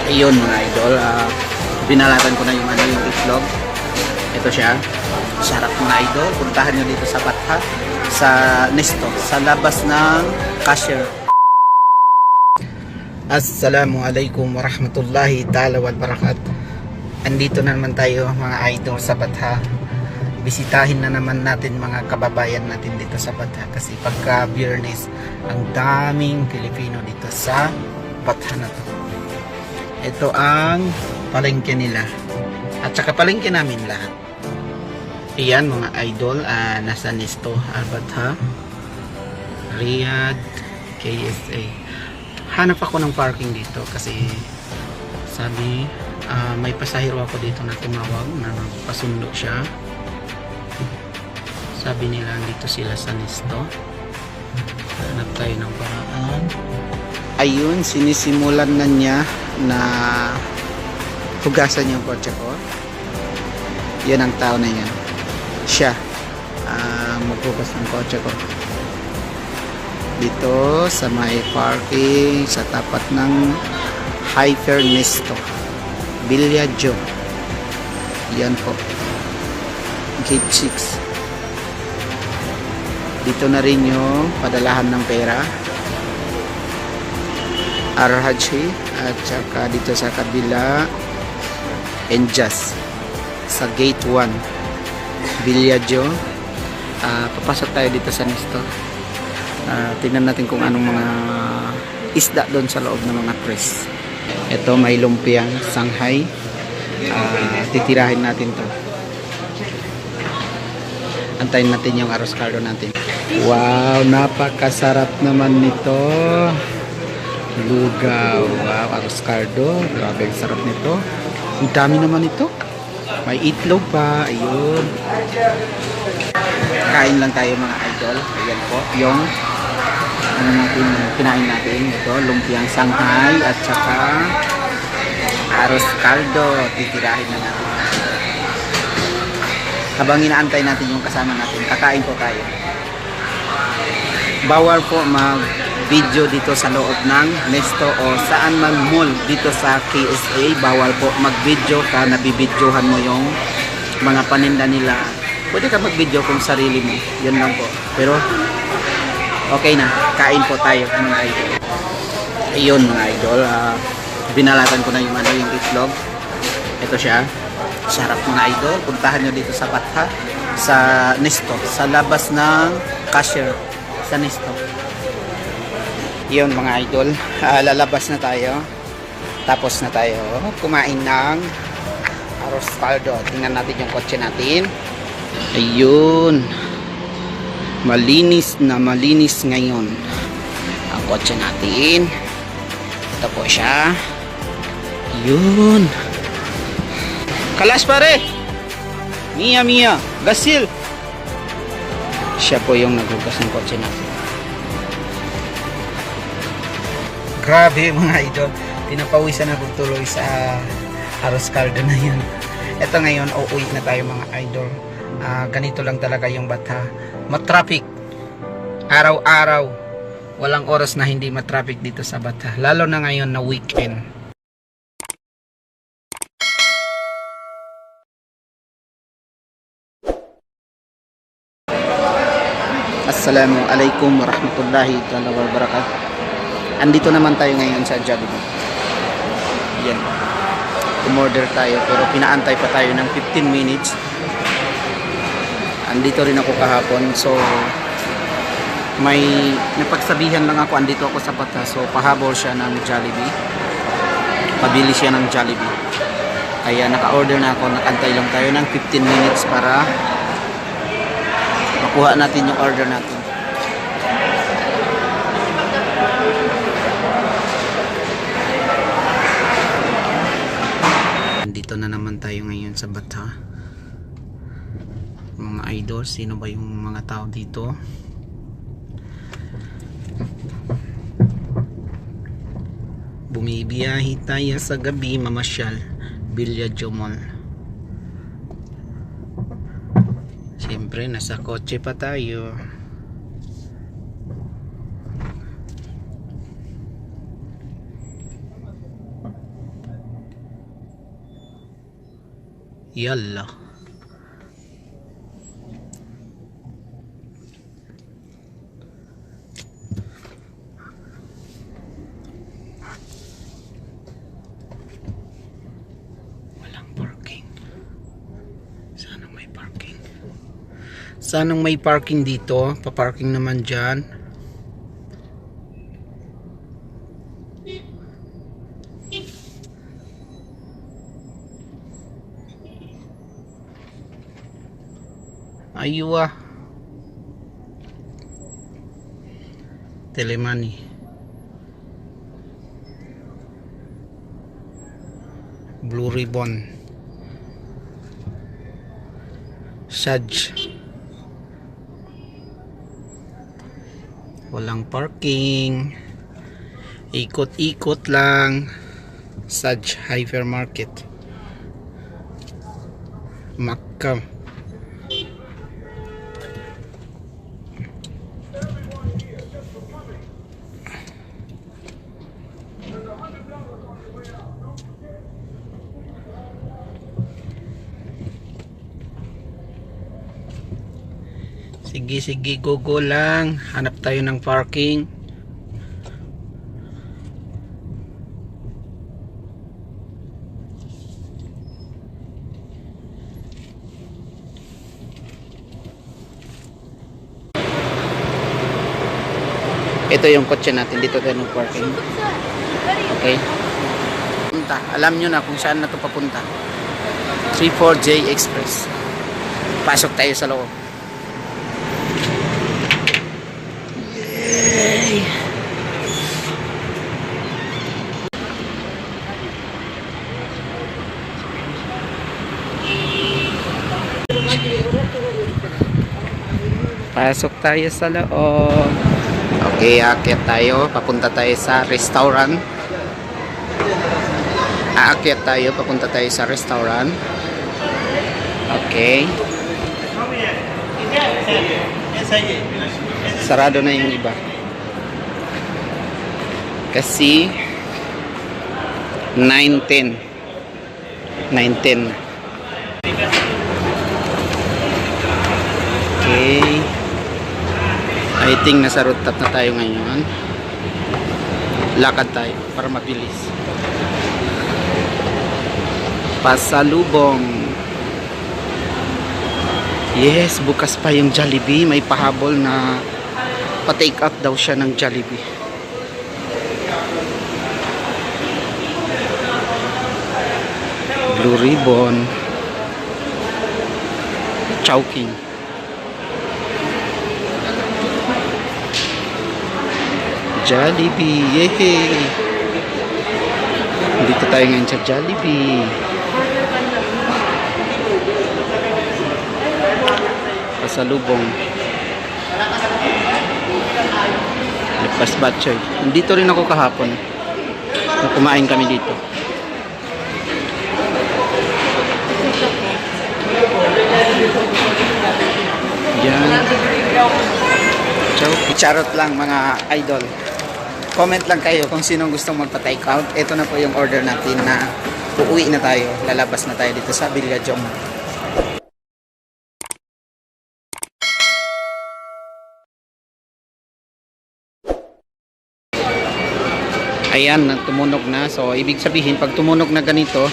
Ayun mga idol, binalatan ko na yung yung itlog. Ito siya. Sarap mga idol. Puntahan nyo dito sa Batha, sa Nesto, sa labas ng cashier. Assalamualaikum warahmatullahi ta'ala wal barakat. Andito na naman tayo mga idol sa Batha. Bisitahin na naman natin mga kababayan natin dito sa Batha kasi pagka Biyernes ang daming Pilipino dito sa Batha na to. Ito ang palengke nila at saka palengke namin lahat. Iyan mga idol, nasa Nesto Batha, Riyadh, KSA. Hanap ako ng parking dito kasi sabi may pasahero ako dito na tumawag na pasundo siya. Sabi nila dito sila sa Nesto. Hanap tayo ng paraan. Ayun, sinisimulan na niya na hugasan yung kotse ko. Yan ang tao na yan. Siya maghugas ng kotse ko dito sa may parking sa tapat ng Hyper Nesto Villaggio. Yan po, gate 6. Dito na rin yung padalahan ng pera, Arhaji, at saka dito sa kabila Enjas sa gate 1 Villaggio. Papasok tayo dito sa Nesto. Tingnan natin kung anong mga isda doon sa loob ng mga press. Ito may lumpiang Shanghai. Titirahin natin to. Antayin natin yung arroz caldo natin. Wow, napakasarap naman nito. Lugaw. Wow, arroz caldo. Grabe ang sarap nito. Ang dami naman ito. May itlog pa. Ayun. Kain lang tayo mga idol. Ayan po. Yung ano natin, kinain natin. Ito, lumpiang Shanghai at saka arroz caldo. Titirahin na natin. Habang inaantay natin yung kasama natin, kakain po tayo. Bawal po mag-video dito sa loob ng Nesto o saan man mall dito sa KSA. Bawal po mag-video ka, nabibidyohan mo yung mga paninda nila. Pwede ka mag-video kung sarili mo. Yun lang po. Pero okay na, kain po tayo mga idol. Ayun mga idol, binalatan ko na yung yung itlog. Ito siya. Sarap mga idol. Puntahan nyo dito sa Batha, sa Nesto, sa labas ng cashier sa Nesto. Yun mga idol, lalabas na tayo. Tapos na tayo kumain ng arroz caldo. Tingnan natin yung kotse natin. Ayun, malinis na malinis ngayon ang kotse natin. Ito po siya. Yun, kalas pare. Mia gasil. Siya po yung naghugas ng kotse natin. Grabe mga idol, pinapawisan na tuloy sa arroz caldo na yun. Ito ngayon, uuwi na tayo mga idol. Ganito lang talaga yung Batha. Matraffic araw-araw. Walang oras na hindi matraffic dito sa Batha, lalo na ngayon na weekend. Assalamualaikum warahmatullahi ta'ala wabarakatuh. Andito naman tayo ngayon sa Jollibee. Yan. Umorder tayo pero pinaantay pa tayo ng 15 minutes. Andito rin ako kahapon. So may napagsabihan lang ako, andito ako sa Batha. So pahabol siya ng Jollibee. Pabili siya ng Jollibee. Kaya naka-order na ako. Nakantay lang tayo ng 15 minutes para makuha natin yung order natin. Dito na naman tayo ngayon sa Batha. Mga idol, sino ba yung mga tao dito? Bumibiyahe tayo sa gabi, mamasyal Villaggio Mall. Siyempre, nasa kotse pa tayo. Yalla. Walang parking. Sanang may parking dito. Pa-parking naman dyan. Aywa. Telemani. Blue Ribbon. Saj. Walang parking. Ikot-ikot lang. Saj Hypermarket. Makkah. Sige, go lang. Hanap tayo ng parking. Ito yung kotse natin. Dito tayo ng parking. Okay. Punta. Alam nyo na kung saan na ito papunta. 34J Express. Pasok tayo sa loob. Pasok tayo sa loob. Okay, aakyat tayo. Papunta tayo sa restaurant. Aakyat tayo. Papunta tayo sa restaurant. Okay. Sarado na yung iba. Kasi 9:10. 9:10. Okay. I think nasa rooftop na tayo ngayon. Lakad tayo para mabilis. Pasalubong. Yes, bukas pa yung Jollibee. May pahabol na pa-take out daw siya ng Jollibee. Blue Ribbon. Chowking. Jollibee. Yehey! Dito tayo ngayon sa Jollibee. Pasalubong. Lepas Batchoy. Nandito rin ako kahapon. Kumain kami dito. Yan. Charot lang mga idol. Comment lang kayo kung sinong gustong magpa-take out. Ito na po yung order natin na uuwi na tayo. Lalabas na tayo dito sa Bilyajong. Ayan, tumunog na. So, ibig sabihin, pag tumunog na ganito,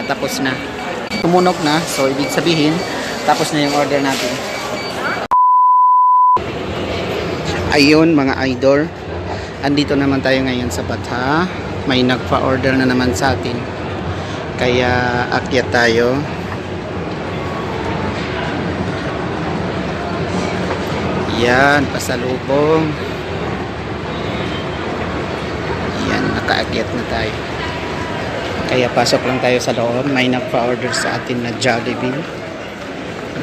tapos na. Tumunog na. So, ibig sabihin, tapos na yung order natin. Ayun, mga idol. Andito naman tayo ngayon sa Batha. May nagpa-order na naman sa atin. Kaya, akyat tayo. Yan, pasalubong. Yan, nakaakyat na tayo. Kaya pasok lang tayo sa loob. May nagpa-order sa atin na Jollibee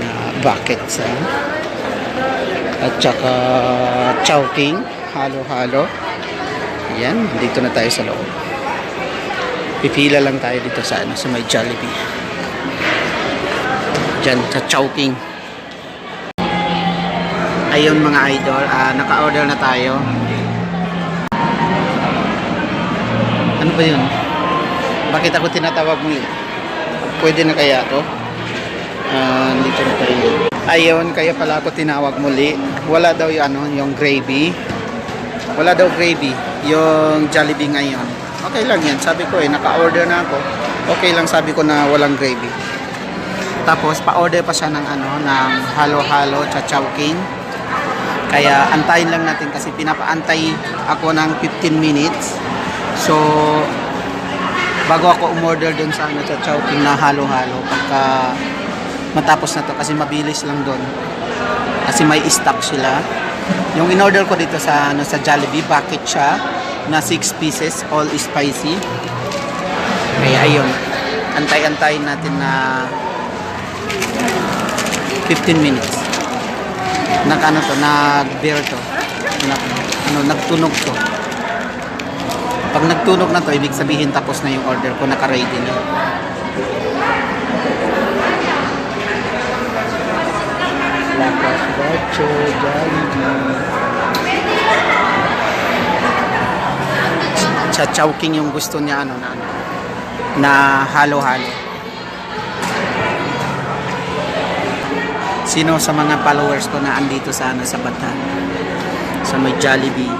na bucket sa at saka Chowking, halo-halo. Yan, dito na tayo sa loob. Pipila lang tayo dito sa sa may Jollibee. Diyan sa Chowking. Ayun mga idol, naka-order na tayo. Ano ba yun? Bakit ako tinatawag mo yun? Pwede na kaya to? Dito na tayo. Ayun, kaya pala ako tinawag muli. Wala daw yung gravy. Wala daw gravy. Yung Jollibee ngayon. Okay lang yan. Sabi ko naka-order na ako. Okay lang sabi ko na walang gravy. Tapos, pa-order pa siya ng ng halo-halo chowking. Kaya, antayin lang natin kasi pinapaantay ako ng 15 minutes. So, bago ako umorder dun sa chowking na halo-halo, pagka matapos na to, kasi mabilis lang dun. Kasi may stock sila. Yung in-order ko dito sa Jollibee, bucket siya na 6 pieces, all spicy. Kaya, ayun. Antay-antayin natin na 15 minutes. Nag-bear to. Nagtunog to. Pag nagtunog na to, ibig sabihin tapos na yung order ko, naka-ready na. Lakas Gacho, Jollibee. Chowking yung gusto niya na halo-halo. Sino sa mga followers ko na andito sa Bataan, sa may Jollibee,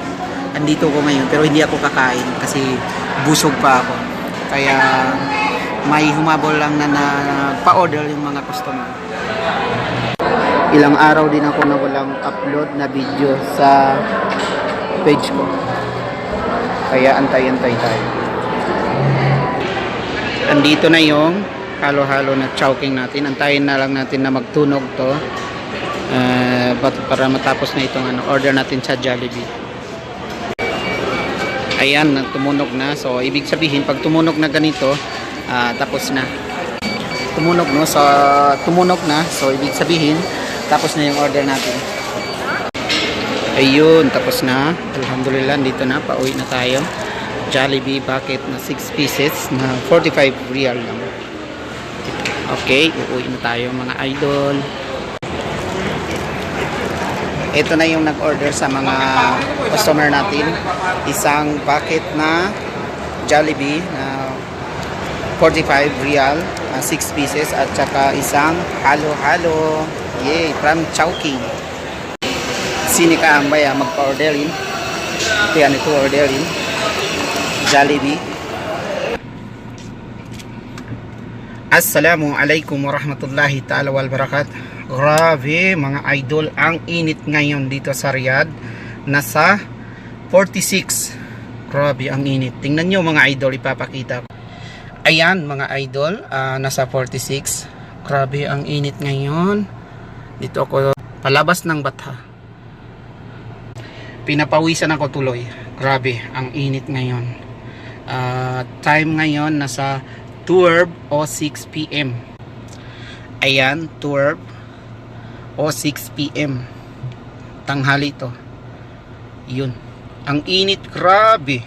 andito ko ngayon pero hindi ako kakain kasi busog pa ako, kaya may humabol lang na pa-order yung mga customer. Ilang araw din ako na walang upload na video sa page ko, kaya antay-antay tayo. Andito na yung halo-halo na chowking natin. Antayin na lang natin na magtunog to para matapos na itong order natin sa Jollibee. Ayan, tumunog na. So, ibig sabihin, pag tumunog na ganito, tapos na. Tumunog na. So, ibig sabihin, tapos na yung order natin. Ayun, tapos na. Alhamdulillah, dito na. Pauwi na tayo. Jollibee bucket na 6 pieces na 45 real lang. Okay, uuwi na tayo mga idol. Ito na yung nag-order sa mga customer natin. Isang bucket na Jollibee na 45 real, 6 pieces, at saka isang halo-halo. Yay, from Chowking. Sini ka ang baya magpa-orderin. Ito yan, ito orderin. Jollibee. Assalamualaikum warahmatullahi ta'ala wal barakat. Grabe mga idol, ang init ngayon dito sa Riyadh. Nasa 46. Grabe ang init. Tingnan nyo mga idol, ipapakita ko. Ayan mga idol, nasa 46. Grabe ang init ngayon. Dito ako palabas ng Batha. Pinapawisan ako tuloy. Grabe ang init ngayon. Time ngayon nasa 12 o 6 p.m. Ayan, 12 o 6 p.m. Tanghali to. Yun. Ang init, grabe.